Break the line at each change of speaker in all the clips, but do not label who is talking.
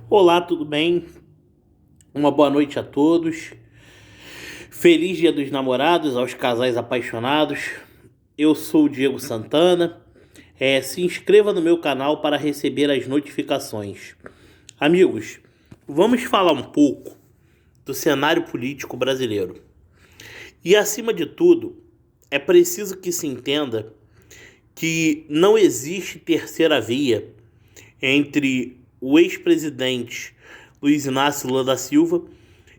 Olá, tudo bem? Uma boa noite a todos. Feliz Dia dos Namorados aos casais apaixonados. Eu sou o Diego Santana. Se inscreva no meu canal para receber as notificações. Amigos, vamos falar um pouco do cenário político brasileiro. E acima de tudo, é preciso que se entenda que não existe terceira via entre o ex-presidente Luiz Inácio Lula da Silva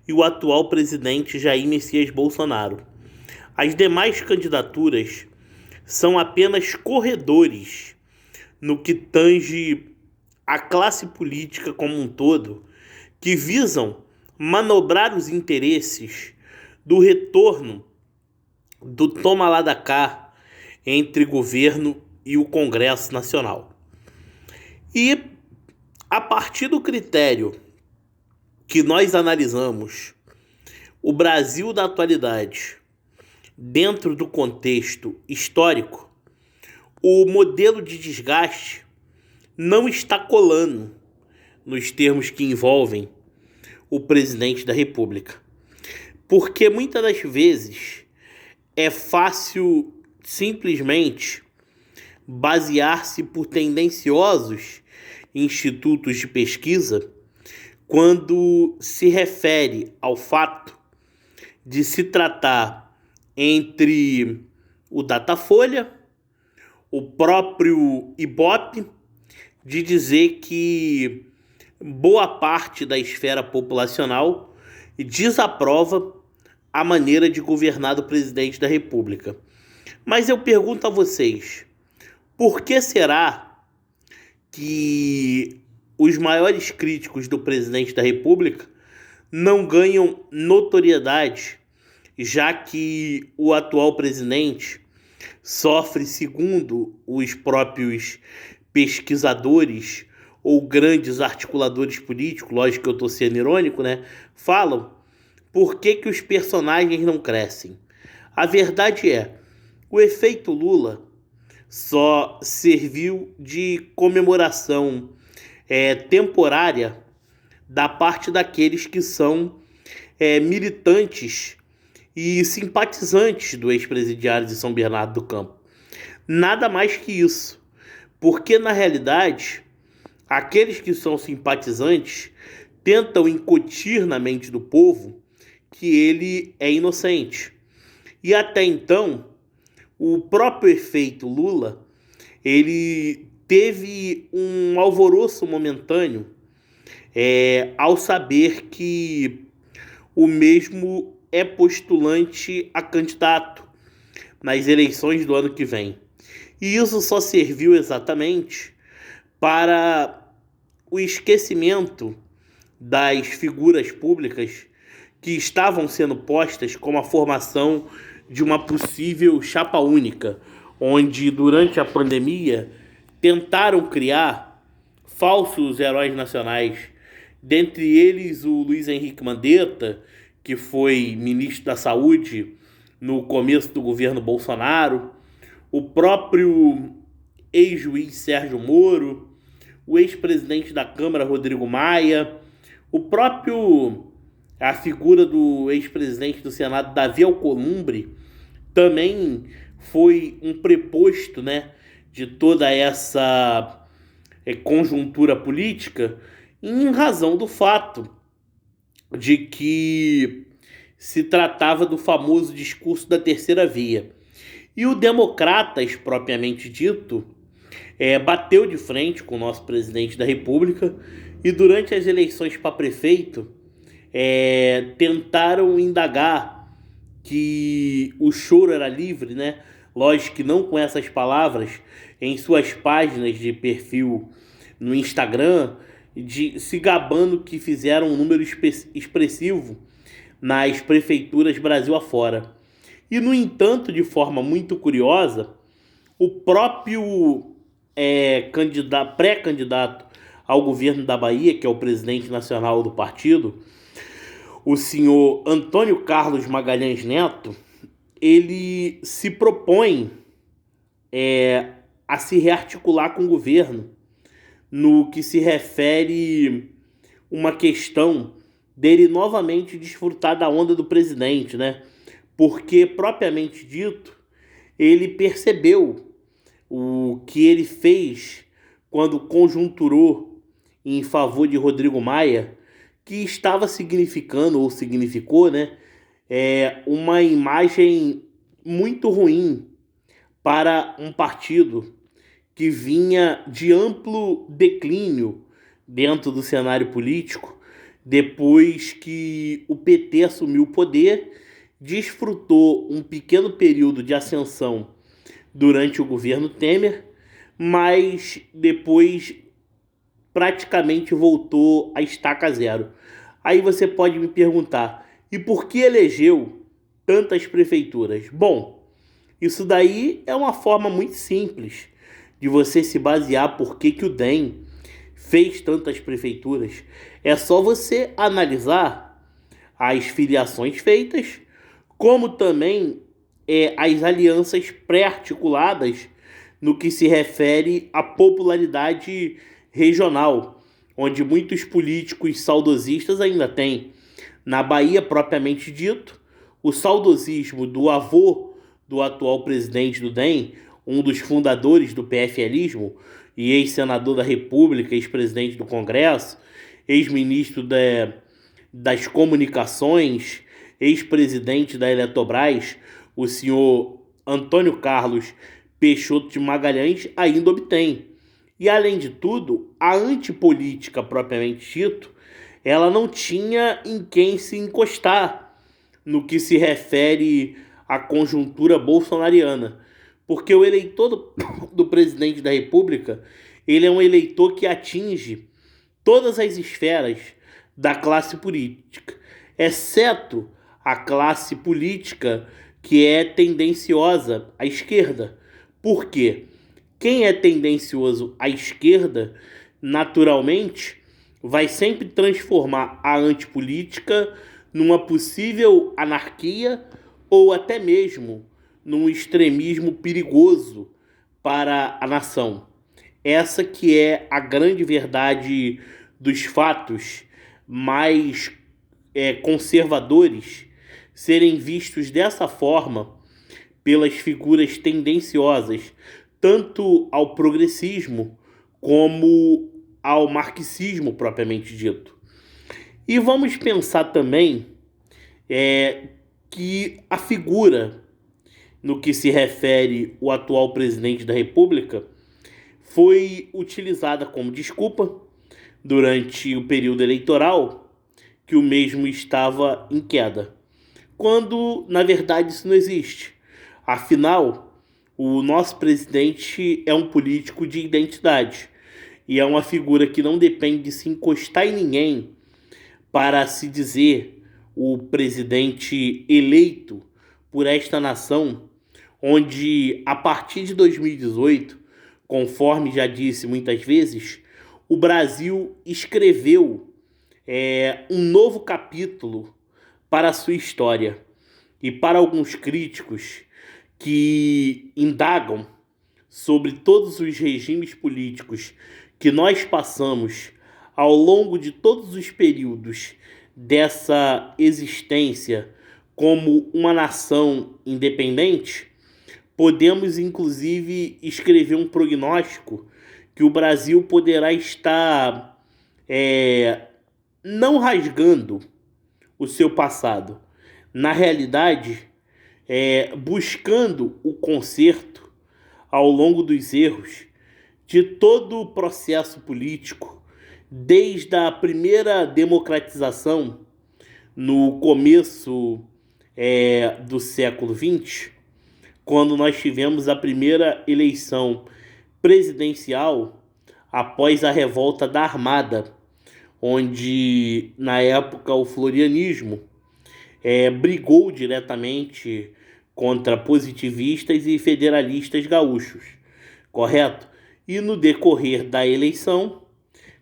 e o atual presidente Jair Messias Bolsonaro. As demais candidaturas são apenas corredores no que tange a classe política como um todo, que visam manobrar os interesses do retorno do toma lá da cá entre governo e o Congresso Nacional. E a partir do critério que nós analisamos o Brasil da atualidade dentro do contexto histórico, o modelo de desgaste não está colando nos termos que envolvem o presidente da República. Porque muitas das vezes é fácil simplesmente basear-se por tendenciosos institutos de pesquisa quando se refere ao fato de se tratar entre o Datafolha, o próprio Ibope, de dizer que boa parte da esfera populacional desaprova a maneira de governar do presidente da República. Mas eu pergunto a vocês, por que será que os maiores críticos do presidente da República não ganham notoriedade, já que o atual presidente sofre, segundo os próprios pesquisadores ou grandes articuladores políticos, lógico que eu estou sendo irônico, né? Falam por que os personagens não crescem. A verdade é, o efeito Lula só serviu de comemoração temporária da parte daqueles que são militantes e simpatizantes do ex-presidiário de São Bernardo do Campo. Nada mais que isso. Porque, na realidade, aqueles que são simpatizantes tentam incutir na mente do povo que ele é inocente. E até então, o próprio efeito Lula, ele teve um alvoroço momentâneo ao saber que o mesmo é postulante a candidato nas eleições do ano que vem. E isso só serviu exatamente para o esquecimento das figuras públicas que estavam sendo postas como a formação de uma possível chapa única, onde durante a pandemia tentaram criar falsos heróis nacionais, dentre eles o Luiz Henrique Mandetta, que foi ministro da Saúde no começo do governo Bolsonaro, o próprio ex-juiz Sérgio Moro, o ex-presidente da Câmara Rodrigo Maia, a figura do ex-presidente do Senado Davi Alcolumbre também foi um preposto, né, de toda essa conjuntura política, em razão do fato de que se tratava do famoso discurso da terceira via. E o Democratas, propriamente dito, bateu de frente com o nosso presidente da República e durante as eleições para prefeito tentaram indagar que o choro era livre, né? Lógico que não com essas palavras, em suas páginas de perfil no Instagram, se gabando que fizeram um número expressivo nas prefeituras Brasil afora. E, no entanto, de forma muito curiosa, o próprio pré-candidato ao governo da Bahia, que é o presidente nacional do partido, o senhor Antônio Carlos Magalhães Neto, ele se propõe a se rearticular com o governo no que se refere uma questão dele novamente desfrutar da onda do presidente, né? Porque, propriamente dito, ele percebeu o que ele fez quando conjunturou em favor de Rodrigo Maia, que estava significando, ou significou, né, uma imagem muito ruim para um partido que vinha de amplo declínio dentro do cenário político, depois que o PT assumiu o poder, desfrutou um pequeno período de ascensão durante o governo Temer, mas depois praticamente voltou a estaca zero. Aí você pode me perguntar, e por que elegeu tantas prefeituras? Bom, isso daí é uma forma muito simples de você se basear por que o DEM fez tantas prefeituras. É só você analisar as filiações feitas, como também as alianças pré-articuladas no que se refere à popularidade regional, onde muitos políticos saudosistas ainda têm. Na Bahia, propriamente dito, o saudosismo do avô do atual presidente do DEM, um dos fundadores do PFLismo e ex-senador da República, ex-presidente do Congresso, ex-ministro das Comunicações, ex-presidente da Eletrobras, o senhor Antônio Carlos Peixoto de Magalhães, ainda obtém. E, além de tudo, a antipolítica propriamente dito, ela não tinha em quem se encostar no que se refere à conjuntura bolsonariana. Porque o eleitor do presidente da República, ele é um eleitor que atinge todas as esferas da classe política, exceto a classe política que é tendenciosa à esquerda. Por quê? Quem é tendencioso à esquerda, naturalmente, vai sempre transformar a antipolítica numa possível anarquia ou até mesmo num extremismo perigoso para a nação. Essa que é a grande verdade dos fatos mais conservadores serem vistos dessa forma pelas figuras tendenciosas tanto ao progressismo como ao marxismo propriamente dito. E vamos pensar também que a figura no que se refere o atual presidente da República foi utilizada como desculpa durante o período eleitoral que o mesmo estava em queda, quando na verdade isso não existe. Afinal, o nosso presidente é um político de identidade e é uma figura que não depende de se encostar em ninguém para se dizer o presidente eleito por esta nação, onde a partir de 2018, conforme já disse muitas vezes, o Brasil escreveu um novo capítulo para a sua história. E para alguns críticos que indagam sobre todos os regimes políticos que nós passamos ao longo de todos os períodos dessa existência como uma nação independente, podemos inclusive escrever um prognóstico que o Brasil poderá estar não rasgando o seu passado, na realidade, buscando o conserto ao longo dos erros de todo o processo político, desde a primeira democratização no começo do século XX, quando nós tivemos a primeira eleição presidencial após a revolta da Armada, onde na época o florianismo brigou diretamente contra positivistas e federalistas gaúchos, correto? E no decorrer da eleição,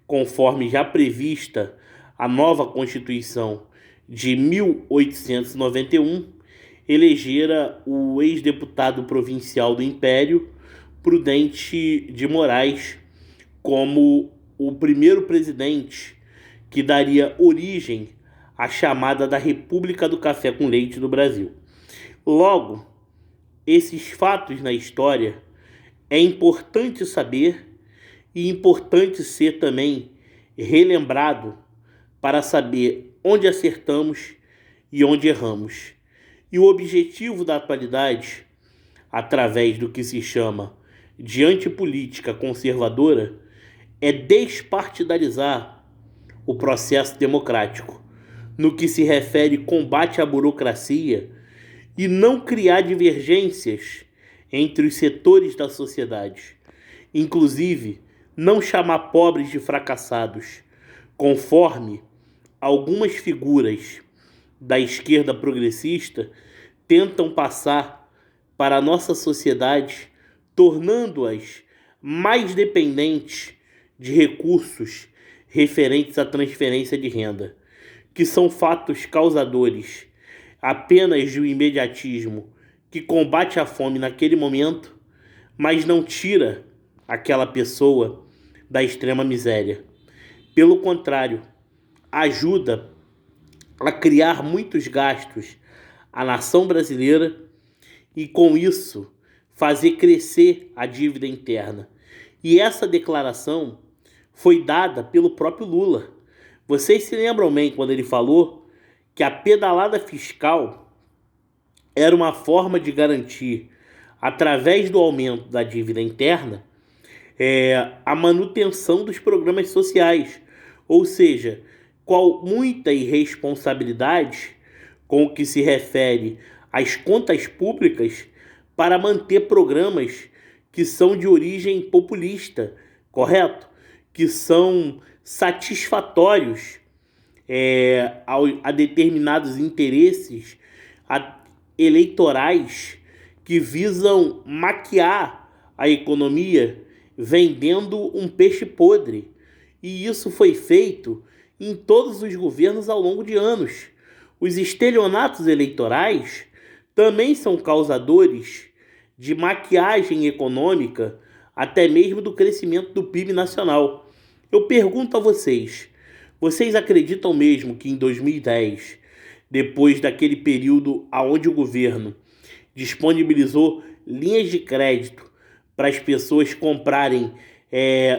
conforme já prevista a nova Constituição de 1891, elegera o ex-deputado provincial do Império, Prudente de Moraes, como o primeiro presidente que daria origem à chamada da República do Café com Leite no Brasil. Logo, esses fatos na história é importante saber e importante ser também relembrado para saber onde acertamos e onde erramos. E o objetivo da atualidade, através do que se chama de antipolítica conservadora, é despartidarizar o processo democrático, no que se refere combate à burocracia e não criar divergências entre os setores da sociedade, inclusive não chamar pobres de fracassados, conforme algumas figuras da esquerda progressista tentam passar para a nossa sociedade, tornando-as mais dependentes de recursos referentes à transferência de renda, que são fatos causadores apenas de um imediatismo que combate a fome naquele momento, mas não tira aquela pessoa da extrema miséria. Pelo contrário, ajuda a criar muitos gastos à nação brasileira e, com isso, fazer crescer a dívida interna. E essa declaração foi dada pelo próprio Lula. Vocês se lembram bem quando ele falou que a pedalada fiscal era uma forma de garantir, através do aumento da dívida interna, a manutenção dos programas sociais, ou seja, com muita irresponsabilidade com o que se refere às contas públicas para manter programas que são de origem populista, correto? Que são satisfatórios a determinados interesses eleitorais que visam maquiar a economia vendendo um peixe podre. E isso foi feito em todos os governos ao longo de anos. Os estelionatos eleitorais também são causadores de maquiagem econômica, até mesmo do crescimento do PIB nacional. Eu pergunto a vocês, vocês acreditam mesmo que em 2010, depois daquele período onde o governo disponibilizou linhas de crédito para as pessoas comprarem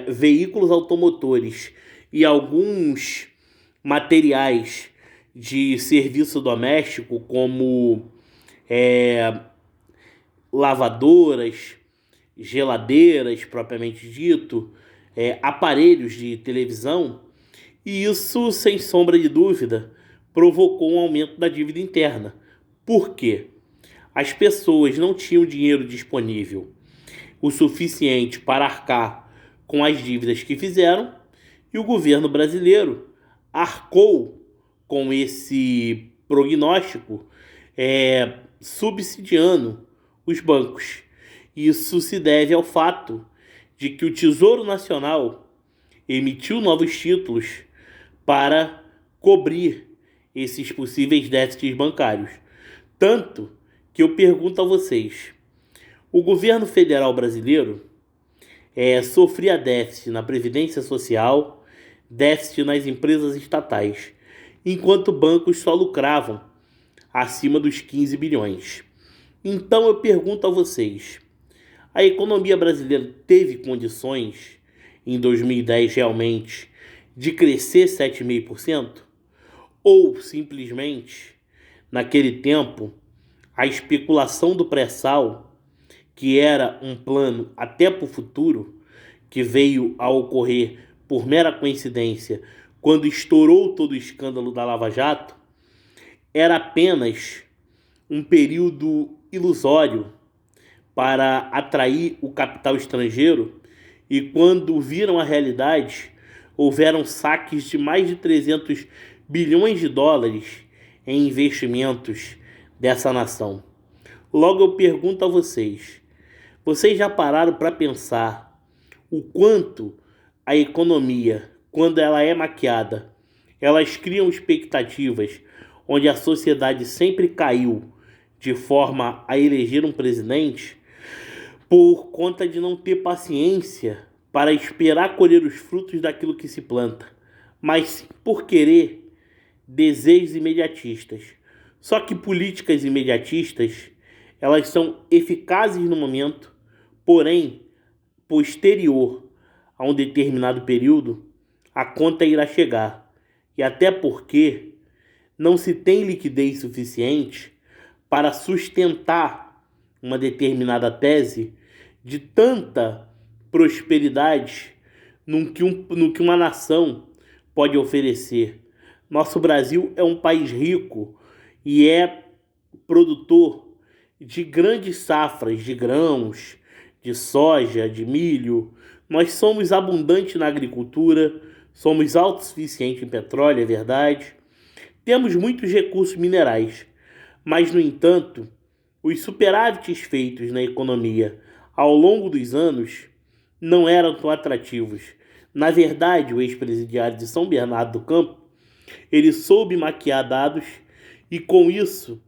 veículos automotores e alguns materiais de serviço doméstico, como lavadoras, geladeiras, propriamente dito, aparelhos de televisão, e isso, sem sombra de dúvida, provocou um aumento da dívida interna. Por quê? As pessoas não tinham dinheiro disponível o suficiente para arcar com as dívidas que fizeram, e o governo brasileiro arcou com esse prognóstico, subsidiando os bancos. Isso se deve ao fato de que o Tesouro Nacional emitiu novos títulos para cobrir esses possíveis déficits bancários. Tanto que eu pergunto a vocês, o governo federal brasileiro sofria déficit na Previdência Social, déficit nas empresas estatais, enquanto bancos só lucravam acima dos 15 bilhões. Então eu pergunto a vocês, a economia brasileira teve condições em 2010 realmente de crescer 7,5%? Ou simplesmente, naquele tempo, a especulação do pré-sal, que era um plano até para o futuro, que veio a ocorrer por mera coincidência quando estourou todo o escândalo da Lava Jato, era apenas um período ilusório para atrair o capital estrangeiro, e quando viram a realidade, houveram saques de mais de 300 bilhões de dólares em investimentos dessa nação. Logo eu pergunto a vocês, vocês já pararam para pensar o quanto a economia, quando ela é maquiada, elas criam expectativas onde a sociedade sempre caiu de forma a eleger um presidente por conta de não ter paciência para esperar colher os frutos daquilo que se planta, mas sim por querer desejos imediatistas. Só que políticas imediatistas, elas são eficazes no momento, porém, posterior a um determinado período, a conta irá chegar. E até porque não se tem liquidez suficiente para sustentar uma determinada tese de tanta prosperidade no que uma nação pode oferecer. Nosso Brasil é um país rico e é produtor de grandes safras de grãos, de soja, de milho. Nós somos abundantes na agricultura, somos autossuficientes em petróleo, é verdade. Temos muitos recursos minerais, mas, no entanto, os superávites feitos na economia ao longo dos anos não eram tão atrativos. Na verdade, o ex-presidiário de São Bernardo do Campo, ele soube maquiar dados e, com isso,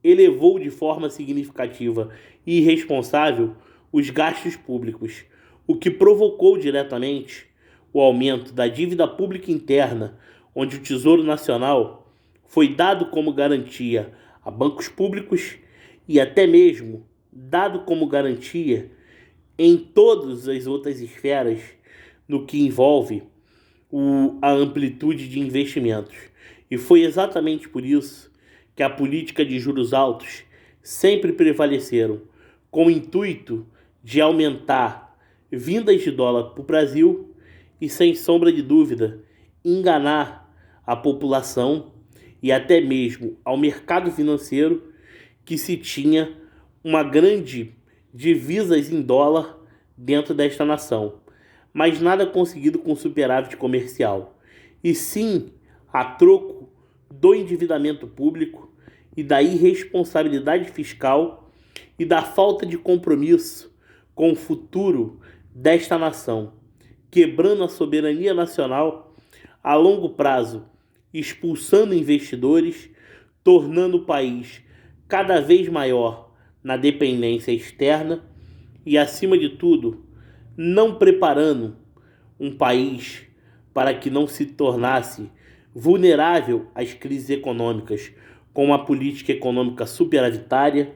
elevou de forma significativa e irresponsável os gastos públicos, o que provocou diretamente o aumento da dívida pública interna, onde o Tesouro Nacional foi dado como garantia a bancos públicos e até mesmo dado como garantia em todas as outras esferas no que envolve a amplitude de investimentos. E foi exatamente por isso que a política de juros altos sempre prevaleceram, com o intuito de aumentar vindas de dólar para o Brasil e, sem sombra de dúvida, enganar a população e até mesmo ao mercado financeiro que se tinha uma grande divisas em dólar dentro desta nação, mas nada conseguido com superávit comercial, e sim a troco do endividamento público e da irresponsabilidade fiscal e da falta de compromisso com o futuro desta nação, quebrando a soberania nacional a longo prazo, expulsando investidores, tornando o país cada vez maior na dependência externa e, acima de tudo, não preparando um país para que não se tornasse vulnerável às crises econômicas, com uma política econômica superavitária,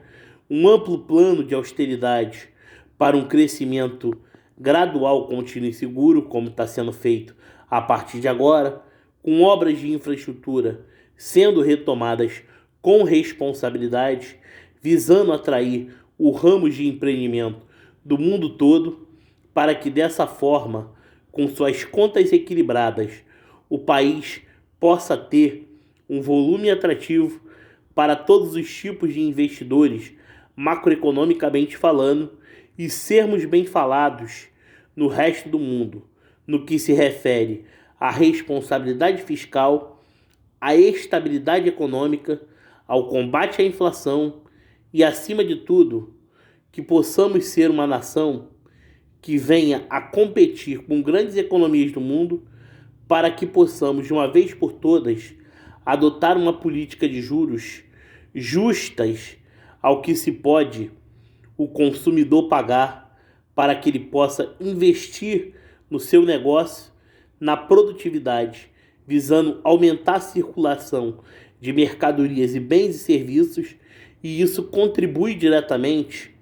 um amplo plano de austeridade para um crescimento gradual, contínuo e seguro, como está sendo feito a partir de agora, com obras de infraestrutura sendo retomadas com responsabilidade, visando atrair o ramo de empreendimento do mundo todo, para que dessa forma, com suas contas equilibradas, o país possa ter um volume atrativo para todos os tipos de investidores, macroeconomicamente falando, e sermos bem falados no resto do mundo, no que se refere à responsabilidade fiscal, à estabilidade econômica, ao combate à inflação e, acima de tudo, que possamos ser uma nação que venha a competir com grandes economias do mundo, para que possamos, de uma vez por todas, adotar uma política de juros justas ao que se pode o consumidor pagar, para que ele possa investir no seu negócio, na produtividade, visando aumentar a circulação de mercadorias e bens e serviços, e isso contribui diretamente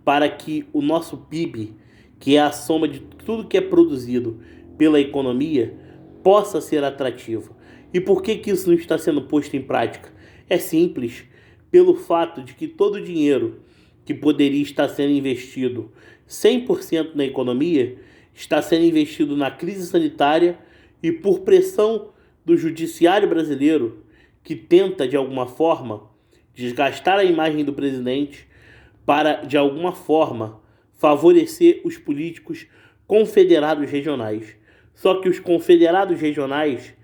para que o nosso PIB, que é a soma de tudo que é produzido pela economia, possa ser atrativo. E por que isso não está sendo posto em prática? É simples, pelo fato de que todo o dinheiro que poderia estar sendo investido 100% na economia está sendo investido na crise sanitária e por pressão do judiciário brasileiro, que tenta de alguma forma desgastar a imagem do presidente para de alguma forma favorecer os políticos confederados regionais. Só que os confederados regionais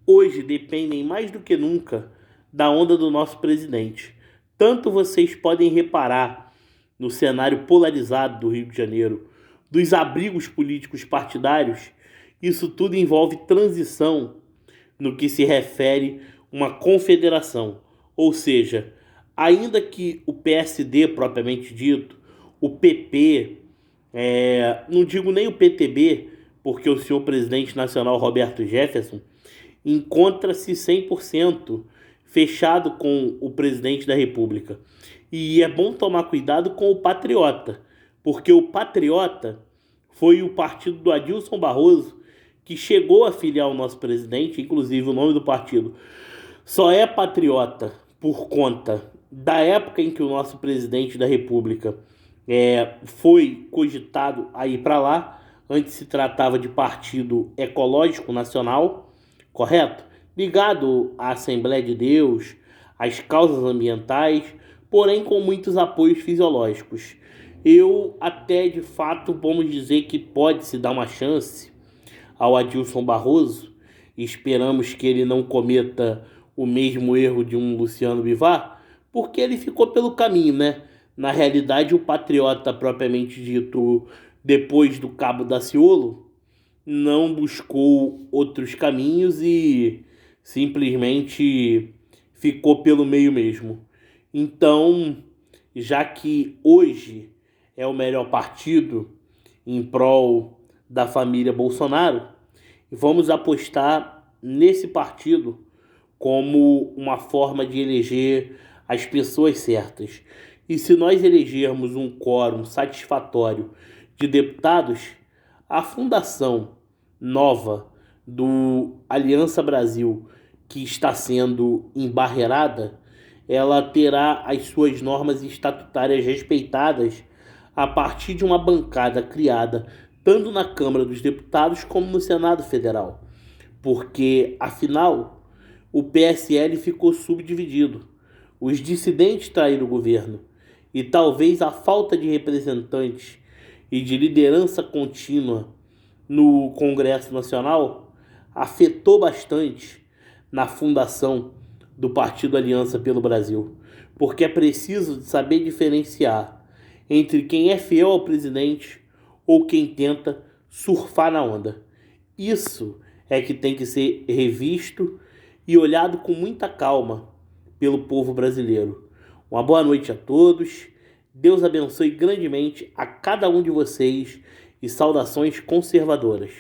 hoje dependem mais do que nunca da onda do nosso presidente. Tanto vocês podem reparar no cenário polarizado do Rio de Janeiro, dos abrigos políticos partidários, isso tudo envolve transição no que se refere uma confederação. Ou seja, ainda que o PSD propriamente dito, o PP, não digo nem o PTB, porque o senhor presidente nacional Roberto Jefferson encontra-se 100% fechado com o presidente da República. E é bom tomar cuidado com o Patriota, porque o Patriota foi o partido do Adilson Barroso que chegou a filiar o nosso presidente, inclusive o nome do partido só é patriota por conta da época em que o nosso presidente da República foi cogitado a ir para lá. Antes se tratava de Partido Ecológico Nacional, correto? Ligado à Assembleia de Deus, às causas ambientais, porém com muitos apoios fisiológicos. Eu até de fato vamos dizer que pode se dar uma chance ao Adilson Barroso, e esperamos que ele não cometa o mesmo erro de um Luciano Bivar, porque ele ficou pelo caminho, né? Na realidade, o patriota propriamente dito, depois do Cabo Daciolo, não buscou outros caminhos e simplesmente ficou pelo meio mesmo. Então, já que hoje é o melhor partido em prol da família Bolsonaro, vamos apostar nesse partido como uma forma de eleger as pessoas certas. E se nós elegermos um quórum satisfatório de deputados, a fundação nova do Aliança Brasil, que está sendo embarreirada, ela terá as suas normas estatutárias respeitadas a partir de uma bancada criada tanto na Câmara dos Deputados como no Senado Federal, porque, afinal, o PSL ficou subdividido. Os dissidentes traíram o governo e talvez a falta de representantes e de liderança contínua no Congresso Nacional afetou bastante na fundação do Partido Aliança pelo Brasil, porque é preciso saber diferenciar entre quem é fiel ao presidente ou quem tenta surfar na onda. Isso é que tem que ser revisto e olhado com muita calma pelo povo brasileiro. Uma boa noite a todos. Deus abençoe grandemente a cada um de vocês e saudações conservadoras.